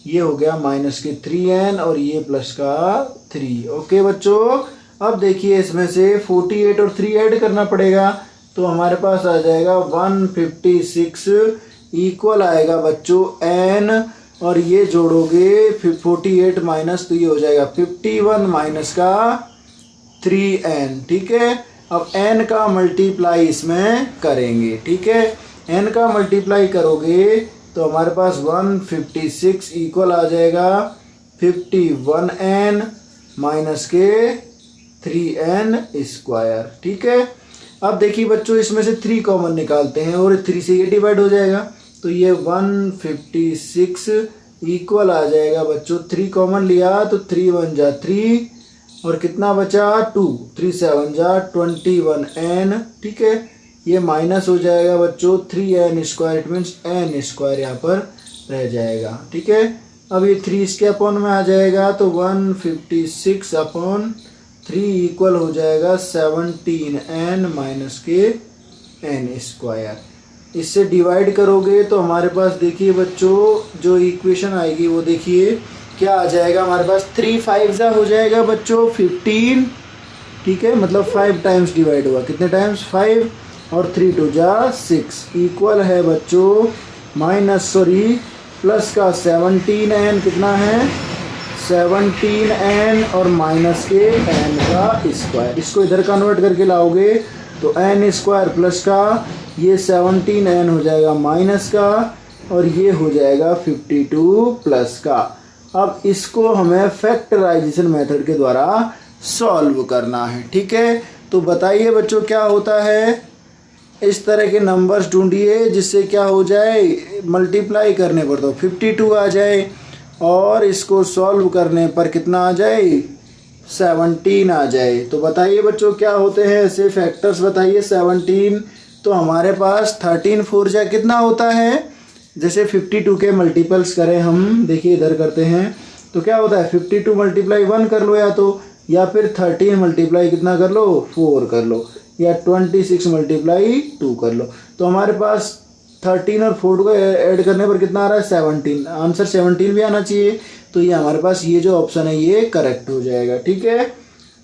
Speaker 1: ये हो गया -3n और ये प्लस का 3। ओके बच्चों, अब देखिए इसमें से 48 और 3 ऐड करना पड़ेगा तो हमारे पास आ जाएगा 156 इक्वल आएगा बच्चों n और ये जोड़ोगे 48 माइनस तो ये हो जाएगा 51 माइनस का 3n। ठीक है, अब n का मल्टीप्लाई इसमें करेंगे। ठीक है, n का मल्टीप्लाई करोगे तो हमारे पास 156 इक्वल आ जाएगा 51n माइनस के 3n स्क्वायर। ठीक है, अब देखिए बच्चों इसमें से 3 कॉमन निकालते हैं और 3 से ये डिवाइड हो जाएगा तो ये 156 इक्वल आ जाएगा बच्चों, 3 कॉमन लिया तो 3 1 जा 3 और कितना बचा 2, 3 7 जा 21n। ठीक है, ये माइनस हो जाएगा बच्चों 3n square, it means n square यहाँ पर रह जाएगा। ठीक है, अब ये 3 इसके अपॉन में आ जाएगा तो 156 अपॉन 3 इक्वल हो जाएगा 17n माइनस के n स्क्वायर। इससे डिवाइड करोगे तो हमारे पास देखिए बच्चों जो इक्वेशन आएगी वो देखिए क्या आ जाएगा हमारे पास 3 5 हो जाएगा बच्चों 15। ठीक है, मतलब 5 टाइम्स डिवाइड हुआ, कितने टाइम्स 5 और 3 2 जा 6 इक्वल है बच्चों प्लस का 17n, कितना है 17n और माइनस के n का स्क्वायर। इसको इधर कन्वर्ट करके लाओगे तो n स्क्वायर प्लस का ये 17n हो जाएगा माइनस का और ये हो जाएगा 52 प्लस का। अब इसको हमें फैक्टराइजेशन मेथड के द्वारा सॉल्व करना है, ठीक है। तो बताइए बच्चों क्या होता है, इस तरह के नंबर्स ढूंढिए जिससे क्या हो जाए, मल्टीप्लाई करने पर तो 52 आ जाए और इसको सॉल्व करने पर कितना आ जाए, 17 आ जाए। तो बताइए बच्चों क्या होते हैं ऐसे फैक्टर्स, बताइए। 17 तो हमारे पास 13 4 जा कितना होता है, जैसे 52 के मल्टीपल्स करें हम, देखिए इधर करते हैं तो क्या होता है 52 मल्टीप्लाई 1 कर लो या फिर 13 मल्टीप्लाई कितना कर लो 4 कर लो, या 26 मल्टीप्लाई 2 कर लो। तो हमारे पास 13 और 4 को ऐड करने पर कितना आ रहा है 17, आंसर 17 भी आना चाहिए। तो ये हमारे पास ये जो ऑप्शन है ये करेक्ट हो जाएगा, ठीक है।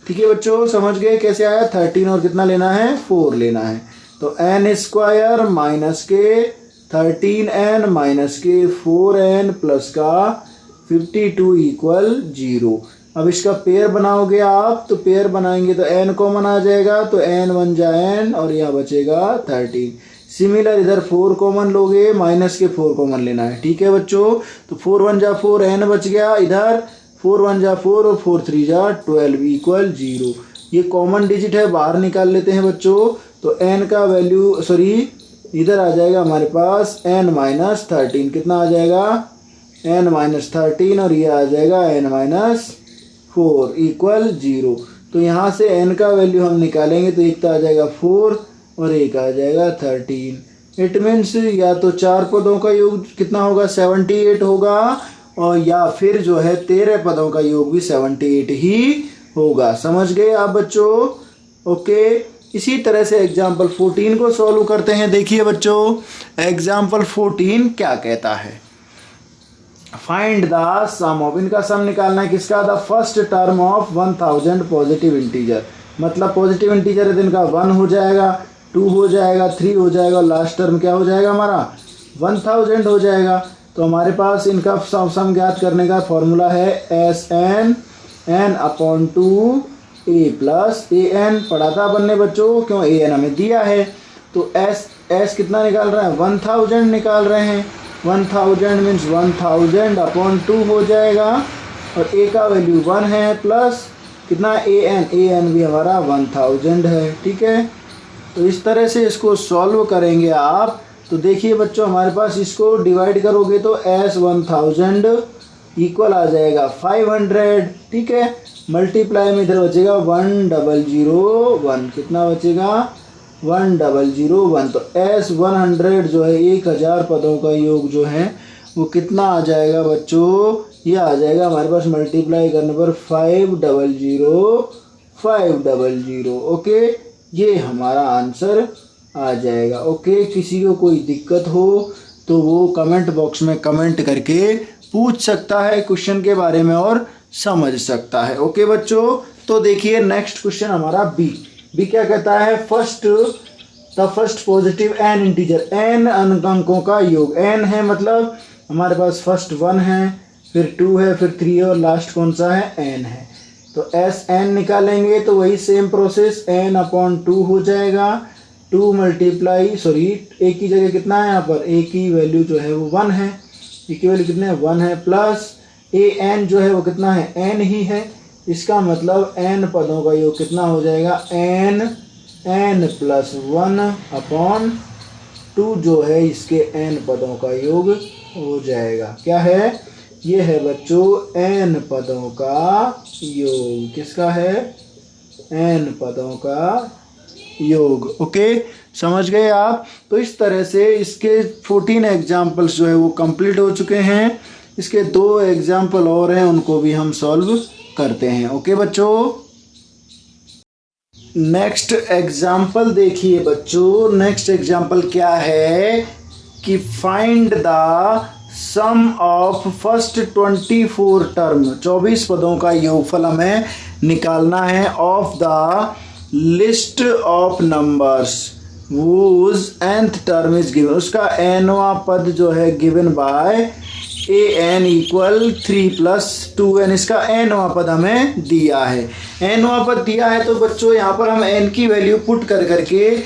Speaker 1: ठीक है बच्चों, समझ गए कैसे आया, 13 और कितना लेना है 4 लेना है। तो n स्क्वायर माइनस के 13n माइनस के 4n प्लस का 52 इक्वल 0। अब इसका पेयर बनाओगे आप, तो पेयर बनाएंगे तो n कॉमन आ जाएगा, तो n 1 जा n और यहाँ बचेगा 13। सिमिलर इधर 4 कॉमन लोगे, माइनस के 4 कॉमन लेना है, ठीक है बच्चों। तो 4 1 जा 4 n बच गया, इधर 4 1 जा 4 और 4 3 जा 12 इक्वल 0। ये कॉमन डिजिट है, बाहर निकाल लेते हैं बच्चों। तो n का वैल्यू इधर आ जाएगा हमारे पास n माइनस 13, कितना आ जाएगा n माइनस 13 और ये आ जाएगा n माइनस 4 इक्वल 0। तो यहाँ से n का वैल्यू हम निकालेंगे तो एक तो आ जाएगा 4 और एक आ जाएगा 13। इट मीन्स या तो 4 पदों का योग कितना होगा 78 होगा, और या फिर जो है 13 पदों का योग भी 78 ही होगा। समझ गए आप बच्चों, ओके। इसी तरह से एग्जाम्पल 14 को सॉल्व करते हैं। देखिए बच्चों एग्जाम्पल 14 क्या कहता है, फाइंड द सम ऑफ, इनका सम निकालना है किसका, the first term of 1000 positive integer. मतलब पॉजिटिव इंटीजर है तो इनका 1 हो जाएगा, 2 हो जाएगा, 3 हो जाएगा और लास्ट टर्म क्या हो जाएगा हमारा 1000 हो जाएगा। तो हमारे पास इनका सम ज्ञात करने का फॉर्मूला है SN n/2 a plus an, पढ़ा था अपन ने बच्चों, क्यों an हमें दिया है। तो S कितना निकाल रहे हैं 1000 निकाल रहे हैं, 1000 मीन्स 1000/2 हो जाएगा और a का वैल्यू 1 है, प्लस कितना an भी हमारा 1000 है, ठीक है। तो इस तरह से इसको सॉल्व करेंगे आप। तो देखिए बच्चों हमारे पास इसको डिवाइड करोगे तो S 1000 इक्वल आ जाएगा 500, ठीक है। मल्टीप्लाई में इधर बचेगा 1001, कितना बचेगा 1001। तो S 100 जो है 1000 पदों का योग जो है वो कितना आ जाएगा बच्चों, ये आ जाएगा हमारे पास मल्टीप्लाई करने पर 500, ओके। ये हमारा आंसर आ जाएगा, ओके। किसी को कोई दिक्कत हो तो वो कमेंट बॉक्स में कमेंट करके पूछ सकता है क्वेश्चन के बारे में और समझ सकता है, ओके बच्चों। तो देखिए नेक्स्ट क्वेश्चन हमारा बी क्या कहता है, the first positive n integer, n अंकों का योग, n है मतलब हमारे पास फर्स्ट 1 है, फिर 2 है, फिर 3 और लास्ट कौन सा है n है। तो SN निकालेंगे तो वही सेम प्रोसेस n/2 हो जाएगा, 2 मल्टीप्लाई एक की जगह कितना है यहाँ पर, a की वैल्यू जो है वो 1 है, a की वैल्यू कितने 1 है, प्लस an जो है वो कितना है n ही है। इसका मतलब n पदों का योग कितना हो जाएगा n प्लस 1/2 जो है इसके n पदों का योग हो जाएगा। क्या है, ये है बच्चों n पदों का योग, किसका है n पदों का योग, ओके। समझ गए आप। तो इस तरह से इसके 14 एग्जाम्पल्स जो है वो कंप्लीट हो चुके हैं। इसके 2 एग्जाम्पल और हैं, उनको भी हम सॉल्व करते हैं, ओके बच्चों। नेक्स्ट एग्जाम्पल देखिए बच्चों, नेक्स्ट एग्जाम्पल क्या है कि find the sum of first 24 term, 24 पदों का योगफल हमें निकालना है, of the list of numbers whose nth term is given, उसका nवां पद जो है given by an equal 3 + 2n, इसका nवां पद हमें दिया है। nवां पद दिया है तो बच्चों यहाँ पर हम n की वैल्यू पुट करके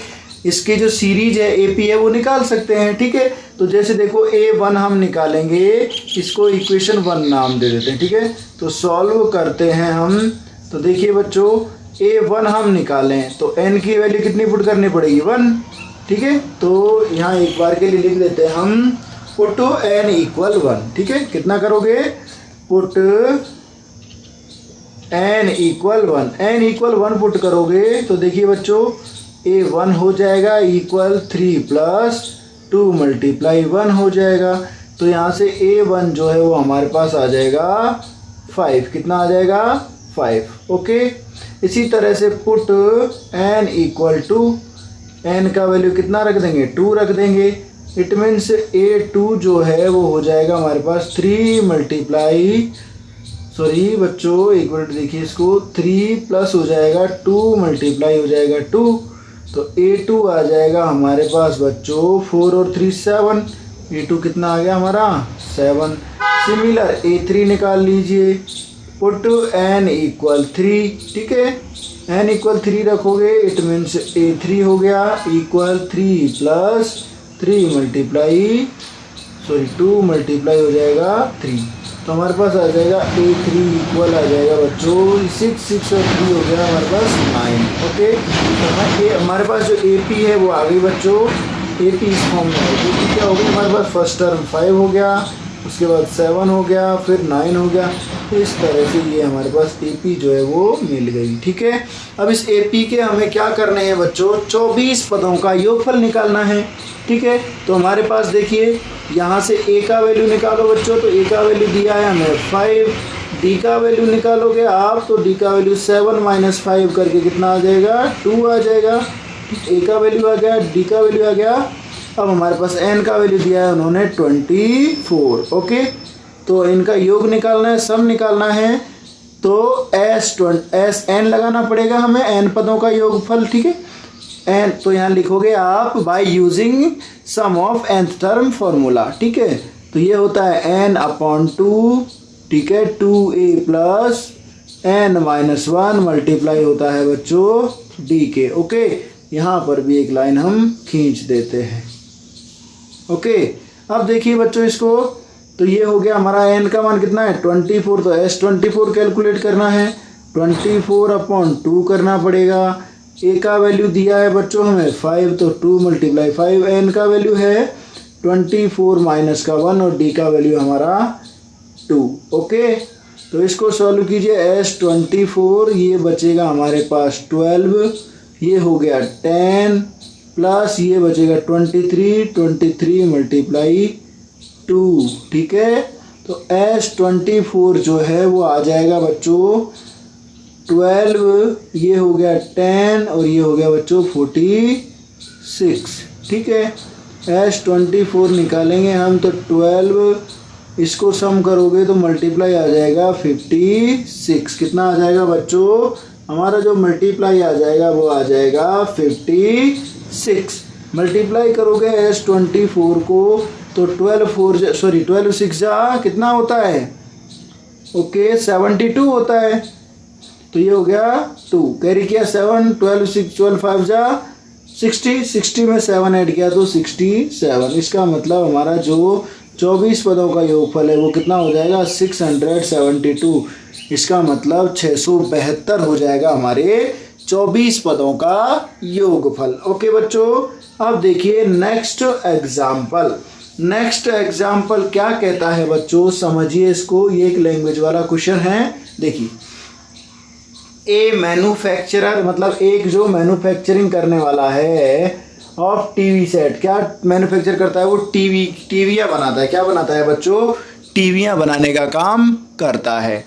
Speaker 1: इसकी जो सीरीज है AP है वो निकाल सकते हैं, ठीक है। तो जैसे देखो A1 हम निकालेंगे, इसको इक्वेशन 1 नाम दे देते हैं, ठीक है। तो सॉल्व करते हैं हम। तो देखिए बच्चों, A1 हम निकालें तो n की वैल्यू कितनी पुट करनी पड़ेगी, 1, ठीक है। तो यहाँ एक बार के लिए लिख देते हैं हम पुट n इक्वल 1, ठीक है। कितना करोगे, put n equal 1, n equal 1 put करोगे तो देखिए बच्चों A1 हो जाएगा इक्वल 3 प्लस 2 मल्टीप्लाई 1 हो जाएगा। तो यहाँ से A1 जो है वो हमारे पास आ जाएगा 5, कितना आ जाएगा 5, ओके। इसी तरह से put n equal to, n का वैल्यू कितना रख देंगे, 2 रख देंगे। इट मीन्स A2 जो है वो हो जाएगा हमारे पास 3 मल्टीप्लाई, सॉरी बच्चों एक मिनट देखिए इसको, 3 प्लस हो जाएगा 2 मल्टीप्लाई हो जाएगा 2, तो A2 आ जाएगा हमारे पास बच्चों 4 और 3 7, A2 कितना आ गया हमारा 7। सिमिलर A3 निकाल लीजिए, पुट n इक्वल 3, ठीक है। n इक्वल 3 रखोगे इट मीन्स A3 हो गया equal 3 plus 3 multiply, sorry 2 multiply हो जाएगा 3, तो हमारे पास आ जाएगा A3 इक्वल आ जाएगा बच्चों 6, 6 और 3 हो गया हमारे पास 9, ओके। तो हमारे पास जो AP है वो आ गई बच्चों, AP इस फॉर्म में है। AP क्या हो गया हमारे पास, फर्स्ट टर्म 5 हो गया, उसके बाद 7 हो गया, फिर 9 हो गया। तो इस तरह से ये हमारे पास AP जो है वो मिल गई, ठीक है। अब इस AP के हमें क्या करने हैं बच्चों, 24 पदों का योगफल निकालना है, ठीक है। तो हमारे पास देखिए यहाँ से A का वैल्यू निकालो बच्चों, तो A का वैल्यू दिया है हमें 5, D का वैल्यू निकालोगे आप तो D का वैल्यू 7 माइनस 5 करके कितना आ जाएगा, 2 आ जाएगा। A का वैल्यू आ गया, D का वैल्यू आ गया। अब हमारे पास n का वैल्यू दिया है उन्होंने 24, ओके। तो इनका योग निकालना है, सम निकालना है, तो s n लगाना पड़ेगा हमें, n पदों का योगफल, ठीक है। n तो यहाँ लिखोगे आप by using sum of nth term formula, ठीक है। तो ये होता है n/2, ठीक है, 2a प्लस n-1 मल्टीप्लाई होता है बच्चों d के, ओके। यहाँ पर भी एक लाइन हम खींच देते हैं, ओके। अब देखिए बच्चों इसको, तो ये हो गया हमारा n का मान कितना है 24, तो s24 कैलकुलेट करना है, 24/2 करना पड़ेगा। a का वैल्यू दिया है बच्चों हमें 5, तो 2 मल्टीप्लाई 5, n का वैल्यू है 24 माइनस का 1 और d का वैल्यू हमारा 2, ओके। तो इसको सॉल्व कीजिए, s24 ये बचेगा हमारे पास 12, ये हो गया 10 प्लस ये बचेगा 23 मल्टीप्लाई 2, ठीक है। तो s24 जो है वो आ जाएगा बच्चों 12, ये हो गया 10 और ये हो गया बच्चों 46, ठीक है। s24 निकालेंगे हम तो 12, इसको सम करोगे तो मल्टीप्लाई आ जाएगा 56, कितना आ जाएगा बच्चों, हमारा जो मल्टीप्लाई आ जाएगा वो आ जाएगा 56। मल्टीप्लाई करोगे s24 को तो 12 6 कितना होता है, ओके 72 होता है। तो ये हो गया 2, कैरी किया 7, 12 6 12 5 60 में 7 ऐड किया तो 67। इसका मतलब हमारा जो 24 पदों का योगफल है वो कितना हो जाएगा 672। इसका मतलब 672 हो जाएगा हमारे 24 पदों का योगफल। ओके बच्चों, अब देखिए नेक्स्ट एग्जाम्पल क्या कहता है बच्चों, समझिए इसको। ये एक लैंग्वेज वाला क्वेश्चन है। देखिए, ए मैन्युफैक्चरर मतलब एक जो मैन्युफैक्चरिंग करने वाला है ऑफ टीवी सेट, क्या मैन्युफैक्चर करता है वो, टीवियाँ बनाता है। क्या बनाता है बच्चों, टीवियाँ बनाने का काम करता है।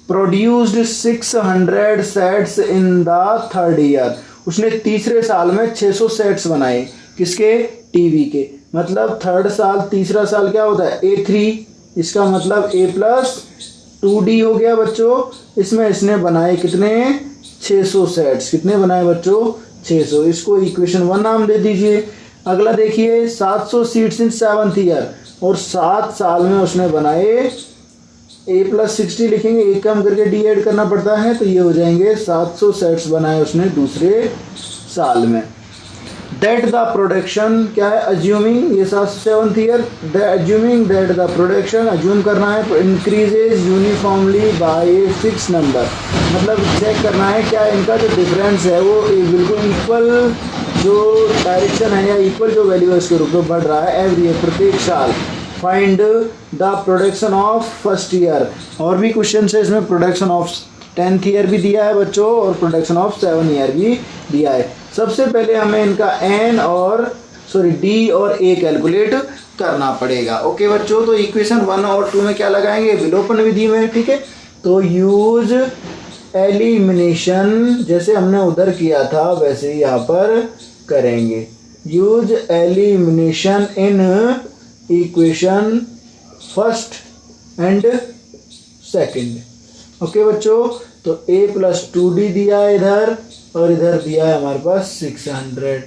Speaker 1: Produced 600 sets in the third year, उसने तीसरे साल में 600 सेट्स बनाए। किसके, टीवी के। मतलब थर्ड साल, तीसरा साल क्या होता है A3, इसका मतलब A+2D हो गया बच्चों। इसमें इसने बनाए कितने, 600 सेट्स। कितने बनाए बच्चों, 600। इसको इक्वेशन 1 नाम दे दीजिए। अगला देखिए 700 सीट्स इन 7th ईयर, और 7 साल में उसने बनाए A+60 लिखेंगे, एक कम करके D ऐड करना पड़ता है, तो ये हो जाएंगे 700 सेट्स बनाए उसने दूसरे साल में। दैट द प्रोडक्शन क्या है, अज्यूमिंग, ये 7th year, assuming that the production, assume करना है, increases uniformly by a fix number, मतलब चेक करना है क्या इनका जो डिफरेंस है वो बिल्कुल इक्वल जो डायरेक्शन है या इक्वल जो वैल्यू है उसके रूप में बढ़ रहा है एवरी ईयर, प्रत्येक साल। Find the production of first year, और भी क्वेश्चन है इसमें, प्रोडक्शन ऑफ 10th ईयर भी दिया है बच्चों और प्रोडक्शन ऑफ 7 ईयर भी दिया है। सबसे पहले हमें इनका डी और ए कैलकुलेट करना पड़ेगा। ओके बच्चों, तो इक्वेशन 1 और 2 में क्या लगाएंगे, विलोपन विधि में, ठीक है। तो यूज एलिमिनेशन, जैसे हमने उधर किया था वैसे ही यहाँ पर करेंगे। Use elimination in equation first and second. Okay बच्चों, तो a + 2d दिया है इधर, और इधर दिया है हमारे पास 600,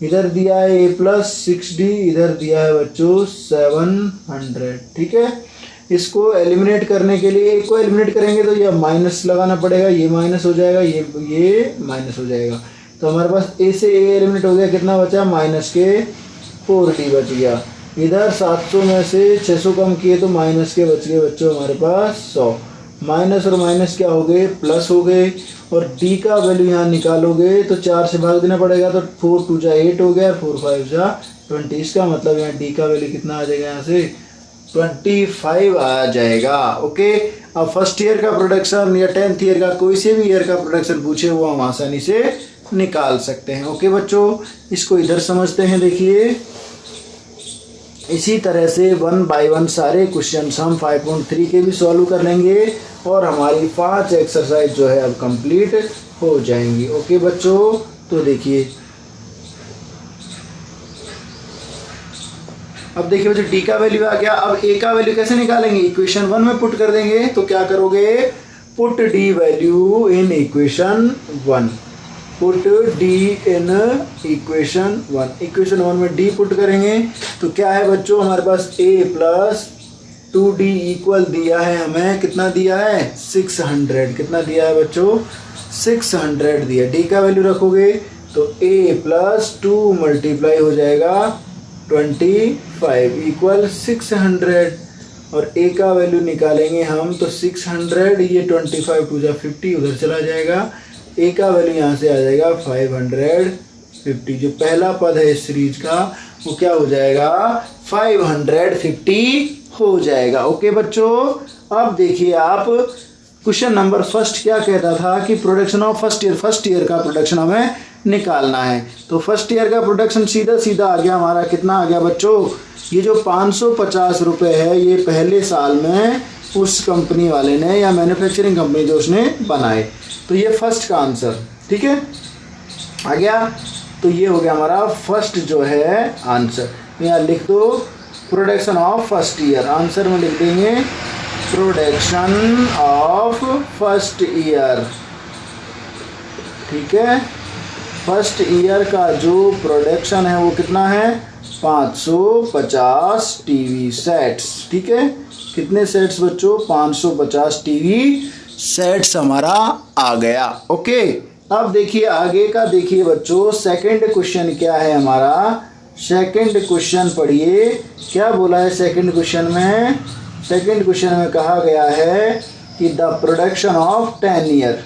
Speaker 1: इधर दिया है a + 6d, इधर दिया है बच्चों 700, ठीक है। इसको एलिमिनेट करने के लिए, एक को एलिमिनेट करेंगे तो ये माइनस लगाना पड़ेगा, ये माइनस हो जाएगा, ये माइनस हो जाएगा, तो हमारे पास a से a एलिमिनेट हो गया, कितना बचा, -4d बच गया। इधर 700 में से 600 कम किए तो माइनस के बच गए बच्चों हमारे पास 100, माइनस और माइनस क्या हो गए, प्लस हो गए, और d का वैल्यू यहाँ निकालोगे तो 4 से भाग देना पड़ेगा, तो 4 × 2 = 8 हो गया, 4 × 5 = 20, इसका मतलब यहाँ d का वैल्यू कितना आ जाएगा, यहाँ से 25 आ जाएगा। ओके, अब फर्स्ट ईयर का प्रोडक्शन या 10th ईयर का कोई से भी ईयर का प्रोडक्शन पूछे वो हम आसानी से निकाल सकते हैं। ओके बच्चों, इसको इधर समझते हैं, देखिए इसी तरह से 1 by 1 सारे क्वेश्चंस हम 5.3 के भी सॉल्व कर लेंगे और हमारी 5 एक्सरसाइज जो है अब कंप्लीट हो जाएंगी। ओके बच्चों, तो देखिए अब देखिए बच्चों डी का वैल्यू आ गया, अब ए का वैल्यू कैसे निकालेंगे, इक्वेशन 1 में पुट कर देंगे। तो क्या करोगे, put D value in equation 1, put D in equation 1, equation 1 में डी पुट करेंगे तो क्या है बच्चों, हमारे पास a + 2d इक्वल दिया है, हमें कितना दिया है 600, कितना दिया है बच्चों 600 दिया। d का वैल्यू रखोगे तो a + 2 मल्टीप्लाई हो जाएगा 25 इक्वल 600, और a का वैल्यू निकालेंगे हम तो 600, ये 25 × 2 = 50 उधर चला जाएगा, a का वैल्यू यहाँ से आ जाएगा 550, जो पहला पद है इस सीरीज का वो क्या हो जाएगा 550 हो जाएगा। ओके बच्चों, अब देखिए आप क्वेश्चन नंबर फर्स्ट क्या कहता था कि प्रोडक्शन ऑफ फर्स्ट ईयर का प्रोडक्शन हमें निकालना है। तो फर्स्ट ईयर का प्रोडक्शन सीधा सीधा आ गया हमारा, कितना आ गया बच्चों, ये जो 550 रुपये है ये पहले साल में उस कंपनी वाले ने या मैन्युफैक्चरिंग कंपनी जो उसने बनाए, तो ये फर्स्ट का आंसर, ठीक है आ गया। तो ये हो गया हमारा फर्स्ट जो है आंसर, यहाँ लिख दो production of first year, answer में लिख देंगे प्रोडक्शन ऑफ फर्स्ट ईयर, ठीक है। फर्स्ट ईयर का जो प्रोडक्शन है वो कितना है 550 टीवी सेट्स, ठीक है। कितने सेट्स बच्चों 550 टीवी सेट्स हमारा आ गया। ओके, अब देखिए आगे का, देखिए बच्चों सेकंड क्वेश्चन क्या है हमारा, सेकंड क्वेश्चन पढ़िए क्या बोला है सेकंड क्वेश्चन में। सेकंड क्वेश्चन में कहा गया है कि द प्रोडक्शन ऑफ 10 ईयर,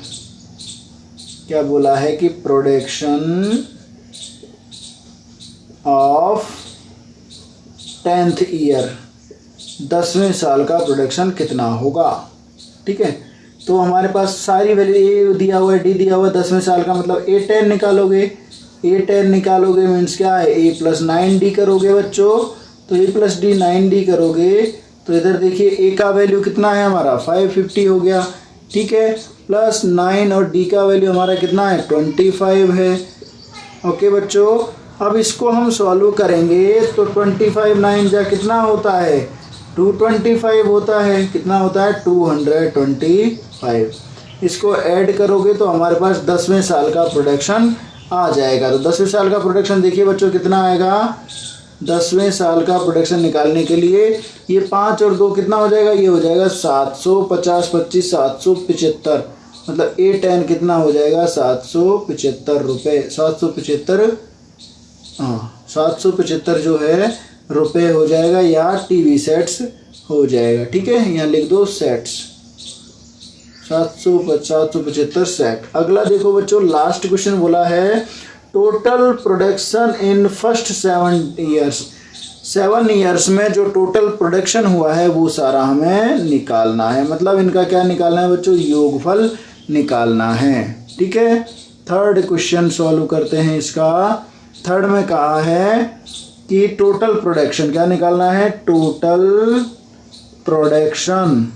Speaker 1: क्या बोला है कि प्रोडक्शन ऑफ 10th ईयर 10वें साल का प्रोडक्शन कितना होगा, ठीक है। तो हमारे पास सारी वैल्यू ए दिया हुआ है, डी दिया हुआ है, 10वें साल का मतलब A10 निकालोगे, A10 निकालोगे मीन्स क्या है a + 9d करोगे बच्चों, तो a + d 9d करोगे तो इधर देखिए a का वैल्यू कितना है हमारा 550 हो गया, ठीक है, प्लस 9 और d का वैल्यू हमारा कितना है 25 है। ओके बच्चों, अब इसको हम सॉल्व करेंगे तो 25 9 जा कितना होता है 225 होता है, कितना होता है 225। इसको ऐड करोगे तो हमारे पास 10वें साल का प्रोडक्शन आ जाएगा। तो 10वें साल का प्रोडक्शन देखिए बच्चों कितना आएगा, 10वें साल का प्रोडक्शन निकालने के लिए ये 5 और 2 कितना हो जाएगा, ये हो जाएगा 750 25 775, मतलब A10 कितना हो जाएगा 775 रुपये, 775 हाँ 775 जो है रुपए हो जाएगा या टीवी सेट्स हो जाएगा। ठीक है, यहाँ लिख दो सेट्स, 775 सेट। अगला देखो बच्चों, लास्ट क्वेश्चन बोला है total production in first 7 years. 7 years में जो टोटल प्रोडक्शन हुआ है वो सारा हमें निकालना है। मतलब इनका क्या निकालना है बच्चों, योगफल निकालना है। ठीक है, थर्ड क्वेश्चन सॉल्व करते हैं इसका। थर्ड में कहा है कि टोटल प्रोडक्शन क्या निकालना है, total production,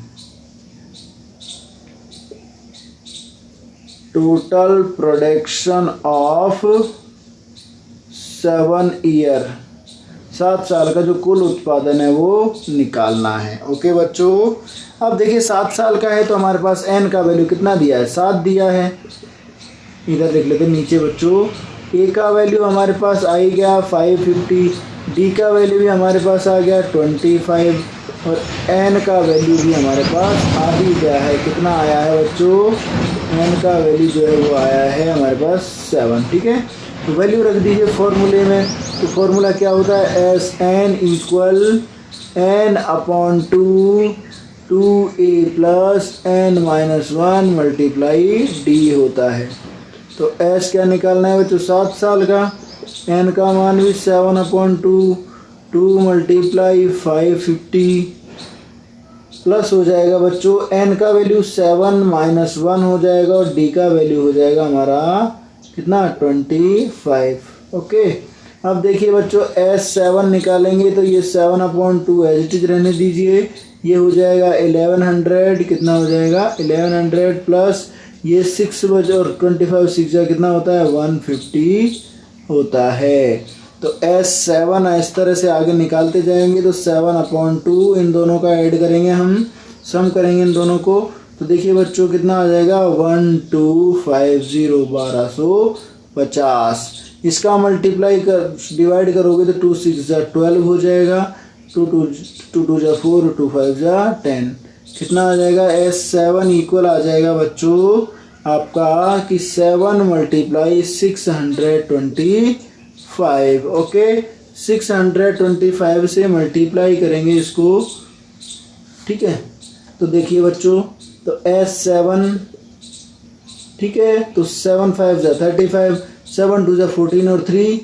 Speaker 1: total production of 7 year, 7 साल का जो कुल उत्पादन है वो निकालना है। ओके बच्चों, अब देखिए 7 साल का है तो हमारे पास n का वैल्यू कितना दिया है, 7 दिया है। इधर लिख लेते हैं नीचे बच्चों, a का वैल्यू हमारे पास आ गया 550, d का वैल्यू भी हमारे पास आ गया 25 और n का वैल्यू भी हमारे पास आ ही गया है। कितना आया है बच्चों, n का वैल्यू जो है वो आया है हमारे पास 7। ठीक है, तो वैल्यू रख दीजिए फॉर्मूले में। तो फॉर्मूला क्या होता है, S N equal n/2 2a plus n-1 multiply d होता है। तो s क्या निकालना है बच्चों, 7 साल का, n का मान भी 7/2 2 मल्टीप्लाई 550 प्लस हो जाएगा बच्चों n का वैल्यू 7-1 हो जाएगा और d का वैल्यू हो जाएगा हमारा कितना 25। ओके, अब देखिए बच्चों S7 निकालेंगे तो ये 7/2 एज इट इज रहने दीजिए, ये हो जाएगा 1100। कितना हो जाएगा 1100 प्लस ये 6 बजे और 25 6 जा कितना होता है 150 होता है। तो S7 इस तरह से आगे निकालते जाएंगे तो 7/2 इन दोनों का ऐड करेंगे, हम सम करेंगे इन दोनों को। तो देखिए बच्चों कितना आ जाएगा 1250 1250। इसका मल्टीप्लाई कर डिवाइड करोगे तो 2 6 जा 12 हो जाएगा, 2 2 जा 4 2 5 जा 10। कितना आ जाएगा S7 इक्वल आ जाएगा बच्चों आपका कि 7 मल्टीप्लाई 625। ओके, 625 से मल्टीप्लाई करेंगे इसको। ठीक है, तो देखिए बच्चों तो S7, ठीक है, तो 7 5 जा 35, 7 2 जा 14 और 3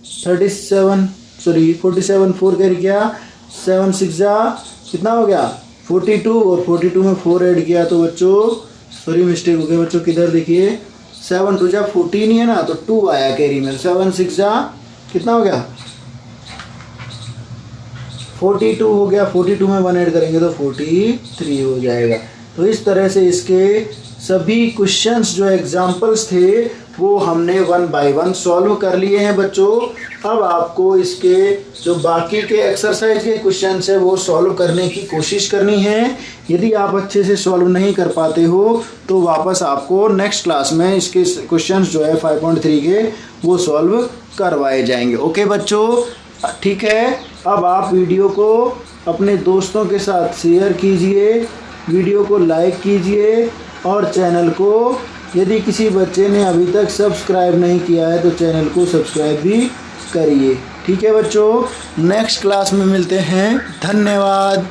Speaker 1: 37, सॉरी 47, 4 कैरी किया, 7 6 जा कितना हो गया 42 और 42 में 4 ऐड किया तो बच्चों सॉरी मिस्टेक हो गया बच्चों, किधर देखिए 7 2 जा 14 ही है ना, तो 2 आया कैरी में, 7 6 जा कितना हो गया 42 हो गया, 42 में 1 ऐड करेंगे तो 43 हो जाएगा। तो इस तरह से इसके सभी क्वेश्चंस जो एग्जाम्पल्स थे वो हमने 1 बाय 1 सॉल्व कर लिए हैं बच्चों। अब आपको इसके जो बाकी के एक्सरसाइज के क्वेश्चंस है वो सॉल्व करने की कोशिश करनी है। यदि आप अच्छे से सॉल्व नहीं कर पाते हो तो वापस आपको नेक्स्ट क्लास में इसके क्वेश्चंस जो है 5.3 के वो सॉल्व करवाए जाएंगे। ओके बच्चों, ठीक है। अब आप वीडियो को अपने दोस्तों के साथ शेयर कीजिए, वीडियो को लाइक कीजिए और चैनल को यदि किसी बच्चे ने अभी तक सब्सक्राइब नहीं किया है तो चैनल को सब्सक्राइब भी करिए। ठीक है बच्चों, नेक्स्ट क्लास में मिलते हैं। धन्यवाद।